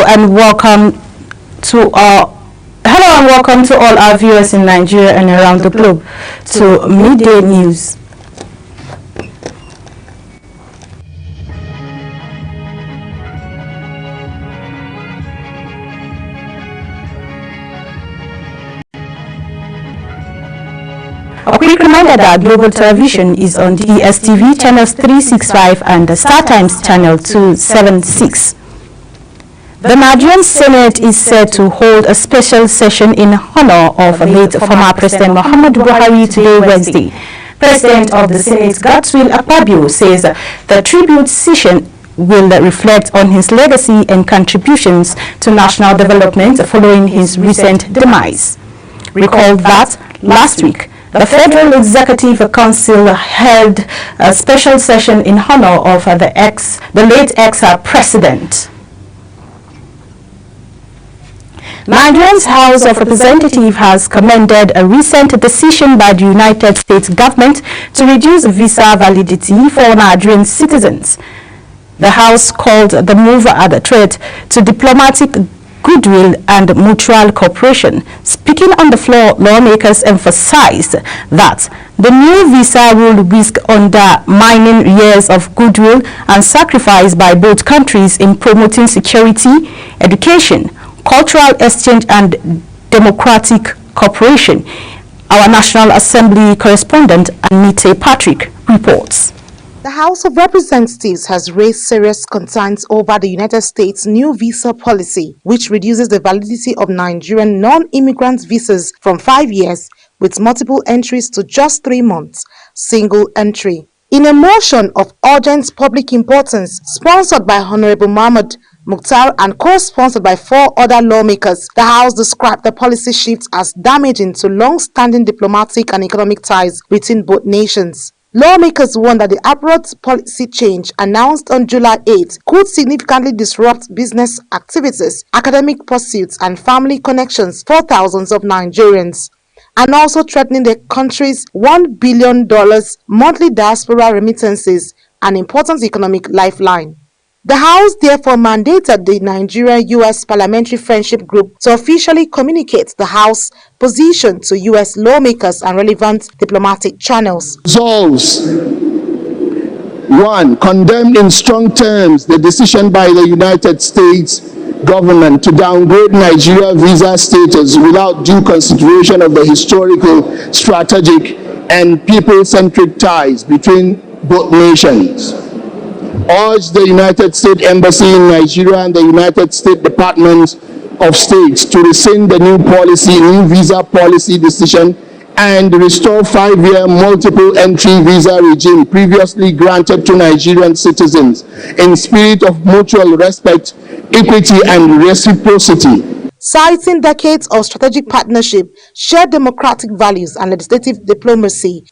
Welcome to all our viewers in Nigeria and around the globe to Midday News. A quick reminder that Global Television is on DSTV channels 365 and the StarTimes channel 276. The Nigerian Senate is set to hold a special session in honor of late former President Muhammadu Buhari today, Wednesday. President of the Senate, Godswill Akpabio, says the tribute session will reflect on his legacy and contributions to national development following his recent demise. Recall that last week, the Federal Executive Council held a special session in honor of the late ex-president. Nigeria's House of Representatives has commended a recent decision by the United States government to reduce visa validity for Nigerian citizens. The House called the move a threat to diplomatic goodwill and mutual cooperation. Speaking on the floor, lawmakers emphasized that the new visa will risk undermining years of goodwill and sacrifice by both countries in promoting security, education, cultural exchange and democratic cooperation. Our National Assembly correspondent Anita Patrick reports. The House of Representatives has raised serious concerns over the United States' new visa policy, which reduces the validity of Nigerian non-immigrant visas from 5 years with multiple entries to just 3 months, single entry. In a motion of urgent public importance sponsored by Honorable Mahmoud Mukhtar and co-sponsored by 4 other lawmakers, the House described the policy shift as damaging to long-standing diplomatic and economic ties between both nations. Lawmakers warned that the abrupt policy change announced on July 8 could significantly disrupt business activities, academic pursuits, and family connections for thousands of Nigerians, and also threatening the country's $1 billion monthly diaspora remittances, an important economic lifeline. The House therefore mandated the Nigeria-US Parliamentary Friendship Group to officially communicate the House position to US lawmakers and relevant diplomatic channels. Resolves: 1. Condemn in strong terms the decision by the United States government to downgrade Nigeria visa status without due consideration of the historical, strategic, and people-centric ties between both nations. Urge the United States Embassy in Nigeria and the United States Department of State to rescind the new visa policy decision and restore 5-year multiple entry visa regime previously granted to Nigerian citizens in spirit of mutual respect, equity, and reciprocity. Citing decades of strategic partnership, shared democratic values, and legislative diplomacy,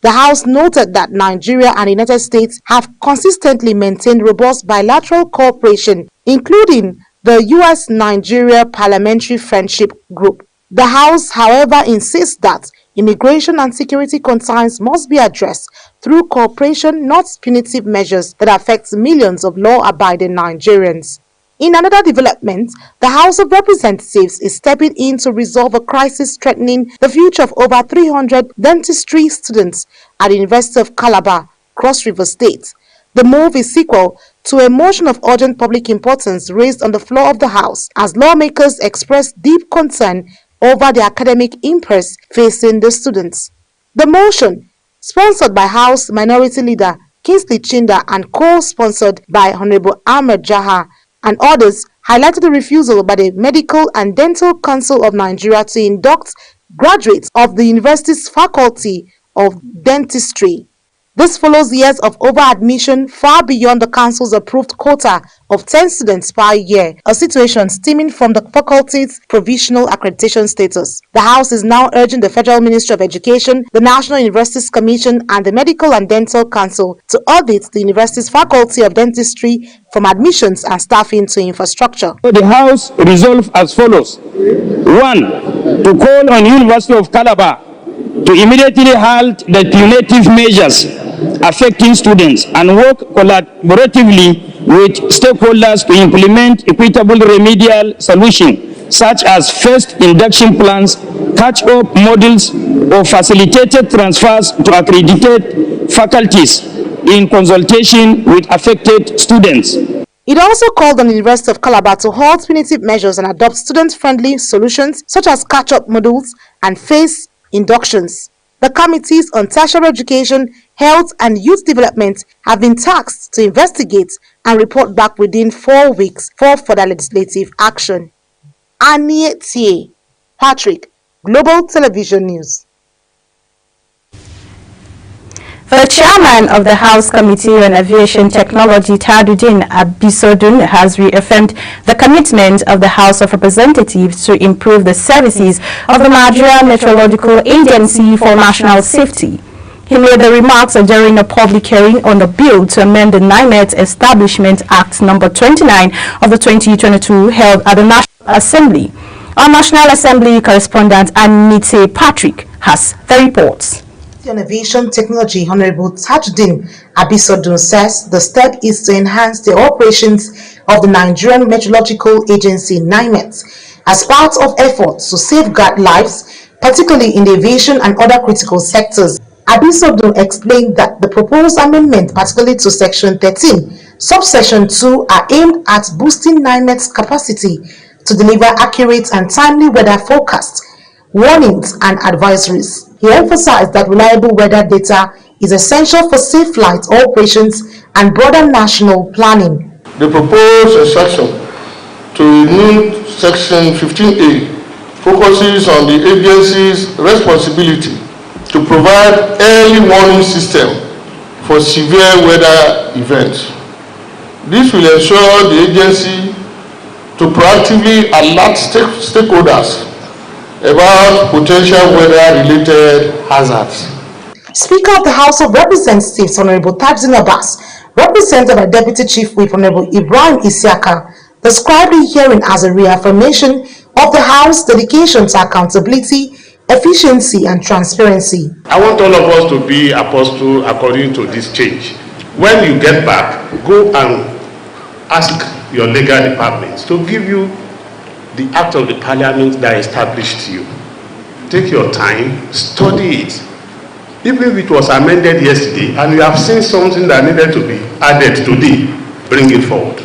the House noted that Nigeria and the United States have consistently maintained robust bilateral cooperation, including the U.S.-Nigeria Parliamentary Friendship Group. The House, however, insists that immigration and security concerns must be addressed through cooperation, not punitive measures that affect millions of law-abiding Nigerians. In another development, the House of Representatives is stepping in to resolve a crisis threatening the future of over 300 dentistry students at the University of Calabar, Cross River State. The move is sequel to a motion of urgent public importance raised on the floor of the House as lawmakers expressed deep concern over the academic impasse facing the students. The motion, sponsored by House Minority Leader Kingsley Chinda and co-sponsored by Honorable Ahmed Jaha and others, highlighted the refusal by the Medical and Dental Council of Nigeria to induct graduates of the university's Faculty of Dentistry. This follows years of over-admission far beyond the council's approved quota of 10 students per year, a situation stemming from the faculty's provisional accreditation status. The House is now urging the Federal Ministry of Education, the National Universities Commission, and the Medical and Dental Council to audit the university's Faculty of Dentistry from admissions and staffing to infrastructure. The House resolved as follows. 1. To call on University of Calabar to immediately halt the punitive measures affecting students and work collaboratively with stakeholders to implement equitable remedial solutions such as first induction plans, catch-up models, or facilitated transfers to accredited faculties in consultation with affected students. It also called on the University of Calabar to halt punitive measures and adopt student-friendly solutions such as catch-up modules and phase inductions. The committees on tertiary education, health and youth development have been tasked to investigate and report back within 4 weeks for further legislative action. Anie Patrick, Global Television News. The chairman of the House Committee on Aviation Technology, Tajuddin Abisoddun, has reaffirmed the commitment of the House of Representatives to improve the services of the Nigeria Meteorological Agency for national safety. He made the remarks during a public hearing on a bill to amend the NIMET Establishment Act No. 29 of the 2022 held at the National Assembly. Our National Assembly correspondent Anite Patrick has the reports. On Aviation Technology, Honorable Tajuddin Abisoddun says the step is to enhance the operations of the Nigerian Meteorological Agency (NIMET) as part of efforts to safeguard lives, particularly in the aviation and other critical sectors. Abisoddun explained that the proposed amendment, particularly to Section 13, Subsection 2, are aimed at boosting NIMET's capacity to deliver accurate and timely weather forecasts, warnings and advisories. He emphasized that reliable weather data is essential for safe flight operations and broader national planning. The proposed section to remove Section 15A focuses on the agency's responsibility to provide early warning system for severe weather events. This will ensure the agency to proactively alert stakeholders about potential weather-related hazards. Speaker of the House of Representatives, Honorable Tajuddin Abbas, represented by Deputy Chief Whip Honorable Ibrahim Isiaka, described the hearing as a reaffirmation of the House's dedication to accountability, efficiency and transparency. I want all of us to be apostles according to this change. When you get back, go and ask your legal departments to give you the act of the parliament that established you. Take your time, study it. Even if it was amended yesterday and you have seen something that needed to be added today, bring it forward.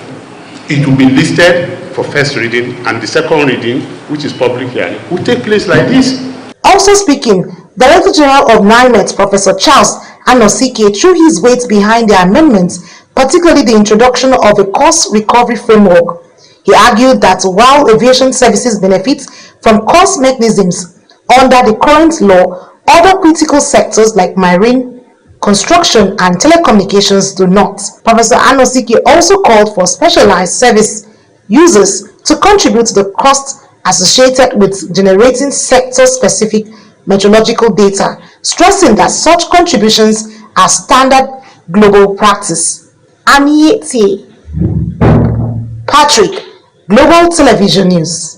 It will be listed for first reading, and the second reading, which is public hearing, will take place like this. Also speaking, Director General of NIMET, Professor Charles Anosike, threw his weight behind the amendments, particularly the introduction of a cost recovery framework. He argued that while aviation services benefit from cost mechanisms under the current law, other critical sectors like marine, construction and telecommunications do not. Professor Anosike also called for specialized service users to contribute to the costs associated with generating sector-specific meteorological data, stressing that such contributions are standard global practice. Anie Patrick, Global Television News.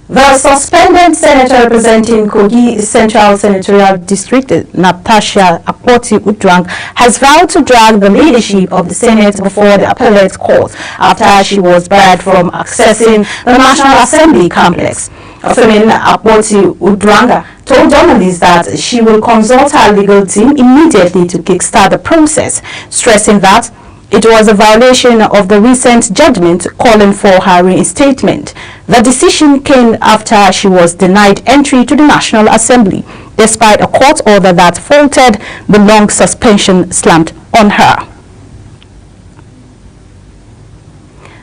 The suspended senator representing Kogi Central Senatorial District, Natasha Akpoti-Uduaghan, has vowed to drag the leadership of the Senate before the appellate court after she was barred from accessing the National Assembly complex. Femin Akpoti-Uduaghan told journalists that she will consult her legal team immediately to kickstart the process, stressing that it was a violation of the recent judgment calling for her reinstatement. The decision came after she was denied entry to the National Assembly, despite a court order that faulted the long suspension slammed on her.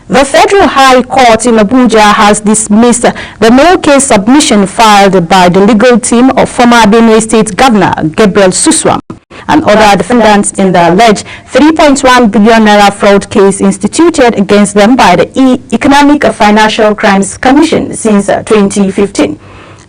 The Federal High Court in Abuja has dismissed the no case submission filed by the legal team of former Benue State Governor Gabriel Suswam and other defendants in the alleged 3.1 billion naira fraud case instituted against them by the Economic and Financial Crimes Commission since 2015.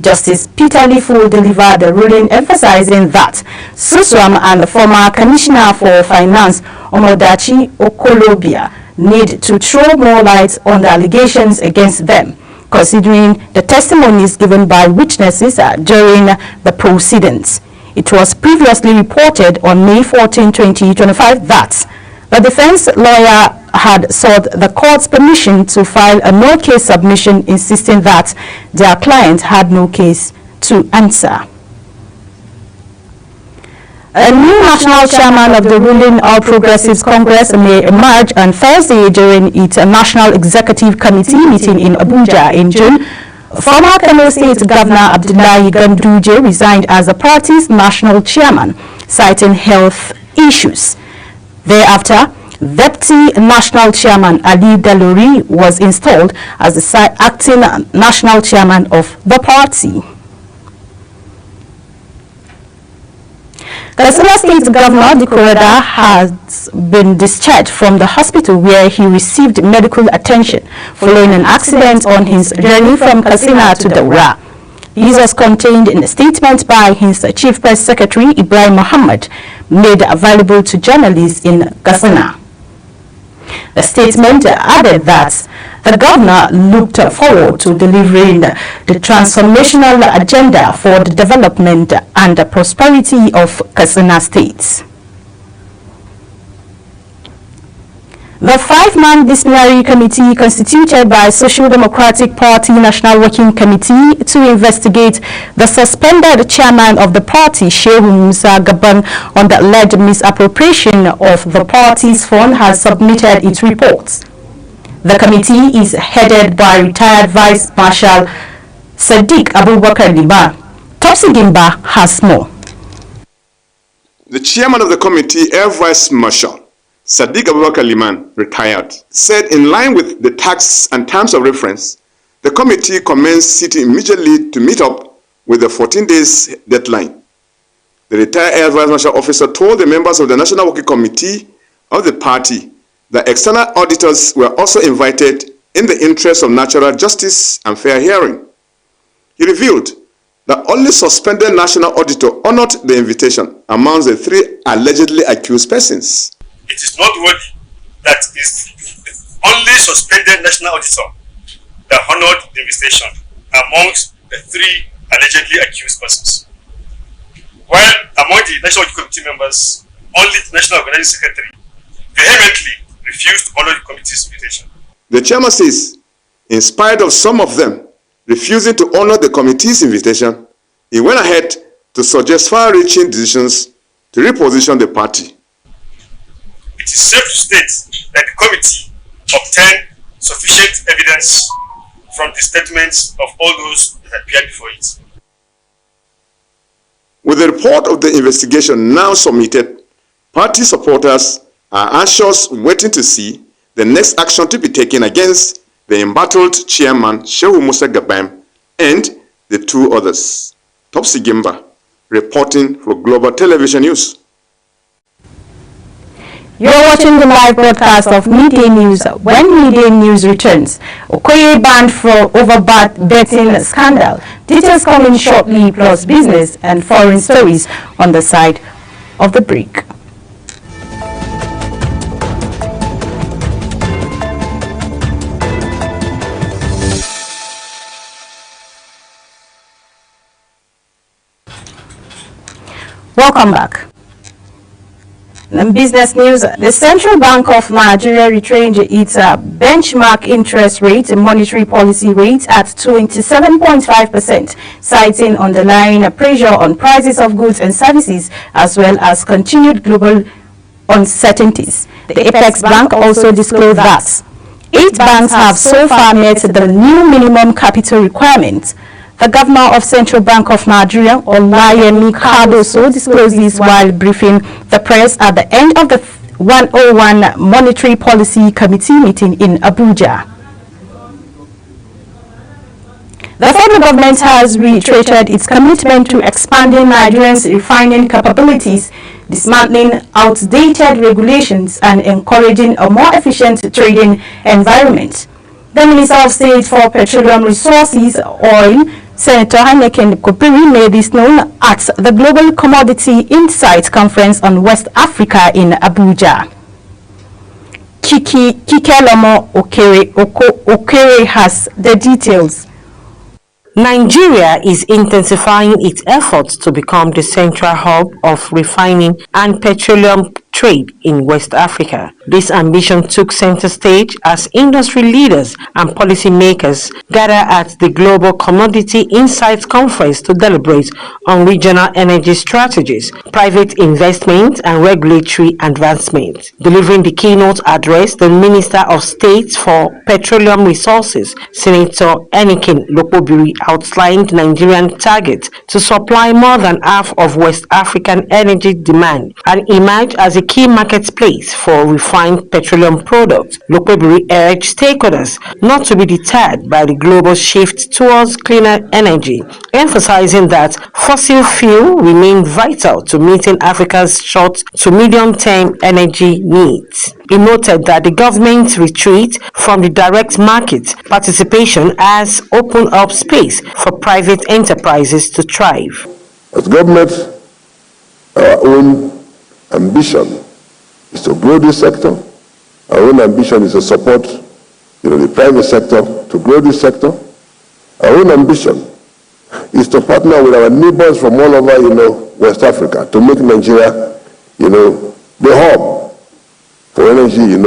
Justice Peter Lifu delivered a ruling emphasizing that Suswam and the former Commissioner for Finance Omodachi Okolobia need to throw more light on the allegations against them, considering the testimonies given by witnesses during the proceedings. It was previously reported on May 14, 2025 that The defense lawyer had sought the court's permission to file a no-case submission, insisting that their client had no case to answer. A new national chairman of the ruling All Progressives Congress may emerge on Thursday during its National Executive Committee meeting in Abuja in June. Former Kano State Governor Abdullahi Ganduje resigned as the party's national chairman, citing health issues. Thereafter, Deputy National Chairman Ali Dalori was installed as the acting national chairman of the party. Katsina State Governor Dikorada has been discharged from the hospital where he received medical attention following an accident on his journey from Katsina to Daura. This was contained in a statement by his Chief Press Secretary Ibrahim Muhammad, made available to journalists in Katsina. The statement added that the governor looked forward to delivering the transformational agenda for the development and the prosperity of Katsina State. The five-man disciplinary committee constituted by Social Democratic Party National Working Committee to investigate the suspended chairman of the party, Shehu Musa Gaban, on the alleged misappropriation of the party's fund has submitted its reports. The committee is headed by retired Vice Marshal Sadiq Abubakar Liman. Topsy Gimba has more. The chairman of the committee, Air Vice Marshal Sadiq Abubakar Liman, retired, said in line with the tax and terms of reference, the committee commenced sitting immediately to meet up with the 14 days deadline. The retired Air Vice Marshal officer told the members of the National Working Committee of the party that external auditors were also invited in the interest of natural justice and fair hearing. He revealed that only suspended national auditor honored the invitation amongst the three allegedly accused persons. It is noteworthy that it is only suspended national auditor that honored the invitation amongst the three allegedly accused persons. While among the National Audit Committee members, only the National Organizing Secretary vehemently refused to honor the committee's invitation. The chairman says, in spite of some of them refusing to honor the committee's invitation, he went ahead to suggest far-reaching decisions to reposition the party. It is safe to state that the committee obtained sufficient evidence from the statements of all those that appeared before it. With the report of the investigation now submitted, party supporters are anxious waiting to see the next action to be taken against the embattled chairman Shehu Musa Gabam and the two others. Topsy Gimba, reporting for Global Television News. You're watching the live broadcast of Midday News. When Midday News returns, Okoye banned for betting scandal. Details coming shortly, plus business and foreign stories on the side of the break. Welcome back. In business news, the Central Bank of Nigeria retained its benchmark interest rate and monetary policy rate at 27.5%, citing underlying pressure on prices of goods and services as well as continued global uncertainties. The Apex Bank also disclosed that 8 banks have so far met the new minimum capital requirements. The Governor of Central Bank of Nigeria, Olayemi Cardoso, disclosed this while briefing the press at the end of the 101 Monetary Policy Committee meeting in Abuja. The federal government has reiterated its commitment to expanding Nigerians' refining capabilities, dismantling outdated regulations, and encouraging a more efficient trading environment. The Minister of State for Petroleum Resources, Oil, Senator Heineken Kopiri, made this known at the Global Commodity Insight Conference on West Africa in Abuja. Kikelomo Okere has the details. Nigeria is intensifying its efforts to become the central hub of refining and petroleum trade in West Africa. This ambition took center stage as industry leaders and policymakers gather at the Global Commodity Insights Conference to deliberate on regional energy strategies, private investment and regulatory advancement. Delivering the keynote address, the Minister of State for Petroleum Resources, Senator Enikin Lokpobiri, outlined Nigerian target to supply more than half of West African energy demand and emerge as a key marketplace for refined petroleum products. Lokpobiri urged stakeholders not to be deterred by the global shift towards cleaner energy, emphasizing that fossil fuel remain vital to meeting Africa's short to medium-term energy needs. He noted that the government's retreat from the direct market participation has opened up space for private enterprises to thrive. As government, our own ambition is to grow this sector. Our own ambition is to support the private sector to grow this sector. Our own ambition is to partner with our neighbors from all over West Africa to make Nigeria the hub for energy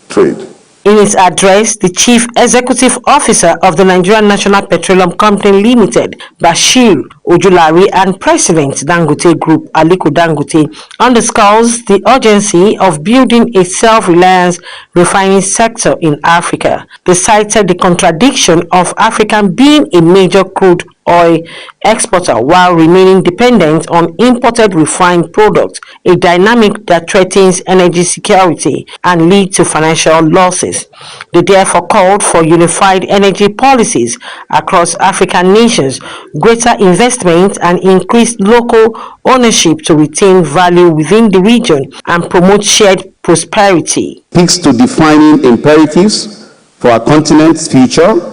trade. In his address, the Chief Executive Officer of the Nigerian National Petroleum Company Limited, Bashir Ojulari, and President Dangote Group, Aliko Dangote, underscores the urgency of building a self-reliant refining sector in Africa. They cited the contradiction of Africa being a major crude oil exporter while remaining dependent on imported refined products, a dynamic that threatens energy security and leads to financial losses. They therefore called for unified energy policies across African nations, greater investment and increased local ownership to retain value within the region and promote shared prosperity. Speaks to defining imperatives for our continent's future: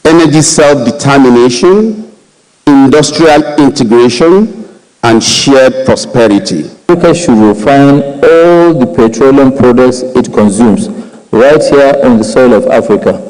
energy self-determination, industrial integration, and shared prosperity. Africa should refine all the petroleum products it consumes right here on the soil of Africa.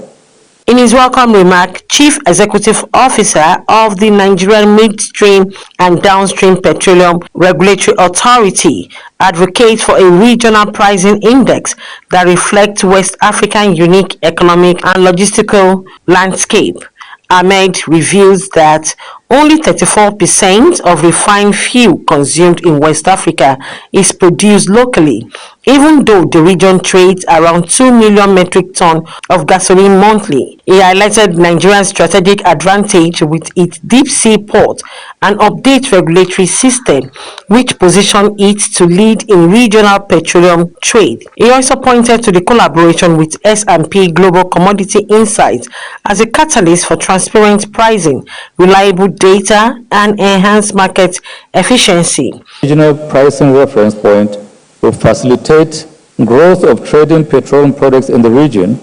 In his welcome remark, Chief Executive Officer of the Nigerian Midstream and Downstream Petroleum Regulatory Authority advocates for a regional pricing index that reflects West African unique economic and logistical landscape. Ahmed reveals that only 34% of refined fuel consumed in West Africa is produced locally, even though the region trades around 2 million metric tons of gasoline monthly. He highlighted Nigeria's strategic advantage with its deep sea port and update regulatory system, which position it to lead in regional petroleum trade. He also pointed to the collaboration with S&P Global Commodity Insights as a catalyst for transparent pricing, reliable data, and enhanced market efficiency. Regional pricing reference point will facilitate growth of trading petroleum products in the region,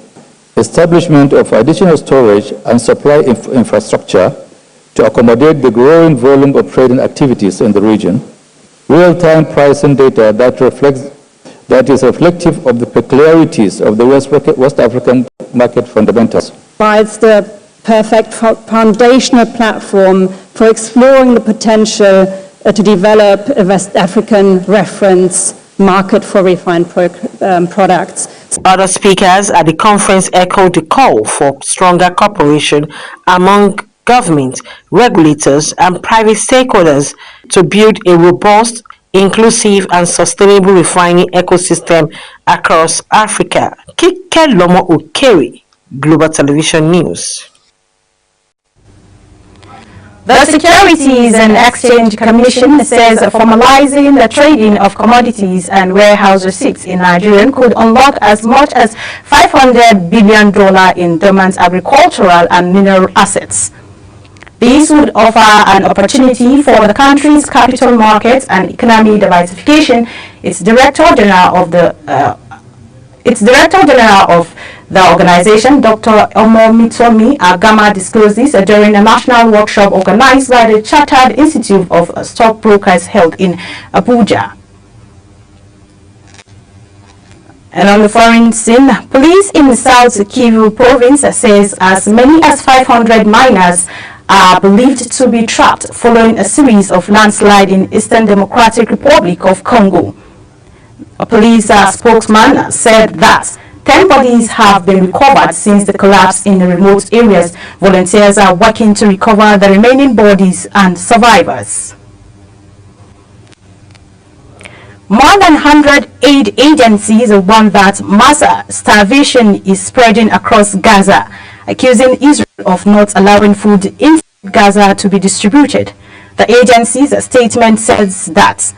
establishment of additional storage and supply infrastructure to accommodate the growing volume of trading activities in the region, real-time pricing data that is reflective of the peculiarities of the West African market fundamentals. Provides the perfect foundational platform for exploring the potential to develop a West African reference market for refined products. Other speakers at the conference echoed the call for stronger cooperation among government, regulators, and private stakeholders to build a robust, inclusive, and sustainable refining ecosystem across Africa. Kike Lomo Ukeri, Global Television News. The Securities and Exchange Commission says formalizing the trading of commodities and warehouse receipts in Nigeria could unlock as much as $500 billion in dormant agricultural and mineral assets. This would offer an opportunity for the country's capital markets and economy diversification. Its Director General of the organization, Dr. Omomitomi Agama, disclosed this during a national workshop organized by the Chartered Institute of Stockbrokers held in Abuja. And on the foreign scene, police in South Kivu province says as many as 500 miners are believed to be trapped following a series of landslides in Eastern Democratic Republic of Congo. A police spokesman said that 10 bodies have been recovered since the collapse in the remote areas. Volunteers are working to recover the remaining bodies and survivors. More than 100 aid agencies warn that mass starvation is spreading across Gaza, accusing Israel of not allowing food in Gaza to be distributed. The agency's statement says that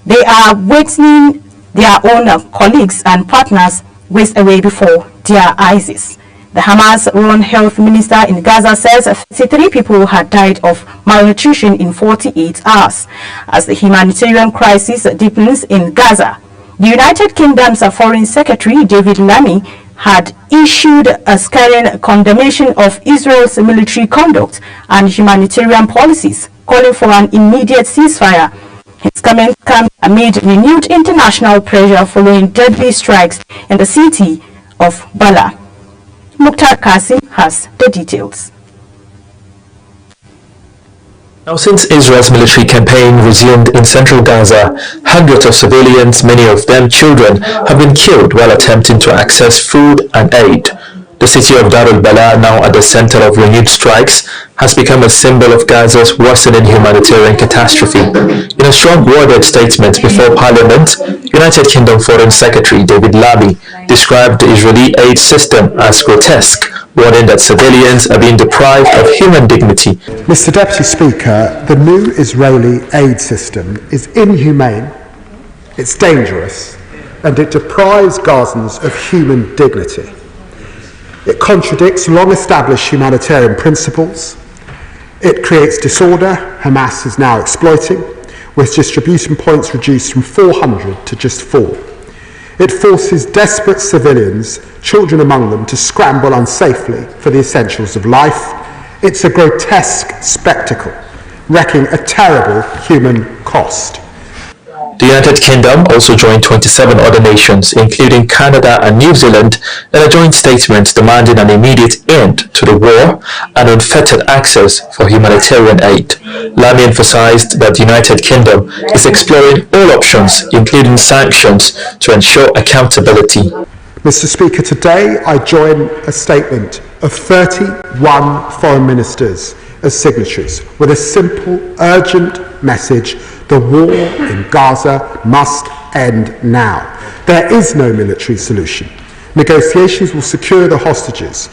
they are waiting their own colleagues and partners waste away before their eyes. The Hamas-run health minister in Gaza says 33 people had died of malnutrition in 48 hours. As the humanitarian crisis deepens in Gaza, the United Kingdom's Foreign Secretary David Lammy had issued a scathing condemnation of Israel's military conduct and humanitarian policies, calling for an immediate ceasefire. His comments come amid renewed international pressure following deadly strikes in the city of Bala. Mukhtar Qasim has the details. Now, since Israel's military campaign resumed in central Gaza, hundreds of civilians, many of them children, have been killed while attempting to access food and aid. The city of Dar al-Bala, now at the center of renewed strikes, has become a symbol of Gaza's worsening humanitarian catastrophe. In a strong worded statement before Parliament, United Kingdom Foreign Secretary David Lammy described the Israeli aid system as grotesque, warning that civilians are being deprived of human dignity. Mr. Deputy Speaker, the new Israeli aid system is inhumane, it's dangerous, and it deprives Gazans of human dignity. It contradicts long-established humanitarian principles. It creates disorder Hamas is now exploiting, with distribution points reduced from 400 to just 4. It forces desperate civilians, children among them, to scramble unsafely for the essentials of life. It's a grotesque spectacle, wreaking a terrible human cost. The United Kingdom also joined 27 other nations, including Canada and New Zealand, in a joint statement demanding an immediate end to the war and unfettered access for humanitarian aid. Lammy emphasized that the United Kingdom is exploring all options, including sanctions, to ensure accountability. Mr. Speaker, today I join a statement of 31 foreign ministers as signatories with a simple, urgent message: the war in Gaza must end now. There is no military solution. Negotiations will secure the hostages.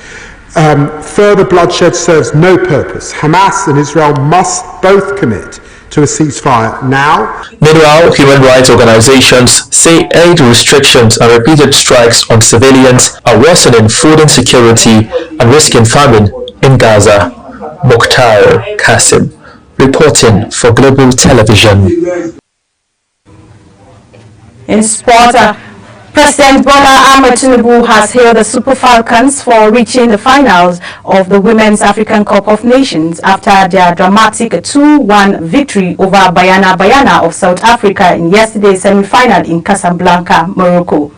Further bloodshed serves no purpose. Hamas and Israel must both commit to a ceasefire now. Meanwhile, human rights organizations say aid restrictions and repeated strikes on civilians are worsening food insecurity and risking famine in Gaza. Mukhtar Qasim, reporting for Global Television. In sport, President Bola Ahmed Tinubu has hailed the Super Falcons for reaching the finals of the Women's African Cup of Nations after their dramatic 2-1 victory over Bayana Bayana of South Africa in yesterday's semi-final in Casablanca, Morocco.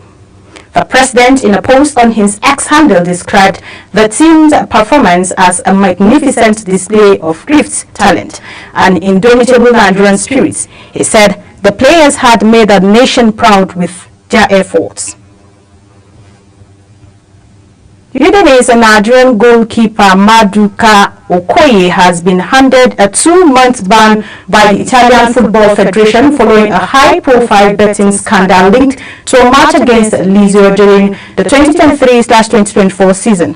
The president, in a post on his X handle, described the team's performance as a magnificent display of gift, talent, and indomitable Nigerian spirits. He said the players had made the nation proud with their efforts. Udinese Nigerian goalkeeper Maduka Okoye has been handed a 2-month ban by the Italian Football Federation following a high-profile betting scandal linked to a match against Lazio during the 2023/2024 season.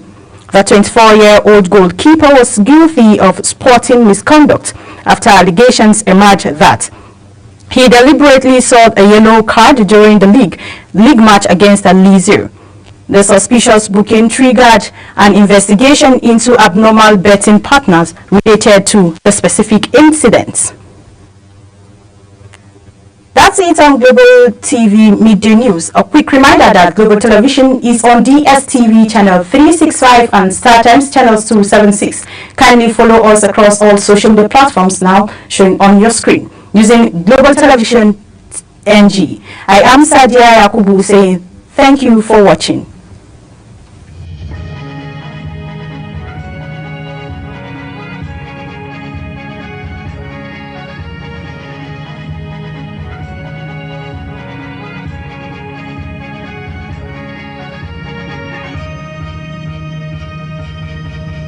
The 24-year-old goalkeeper was guilty of sporting misconduct after allegations emerged that he deliberately sought a yellow card during the league match against Lazio. The suspicious booking triggered an investigation into abnormal betting partners related to the specific incidents. That's it on Global TV Midday News. A quick reminder that Global Television is on DSTV channel 365 and StarTimes channels 276. Kindly follow us across all social media platforms now showing on your screen using Global Television NG. I am Sadia Yakubu saying thank you for watching.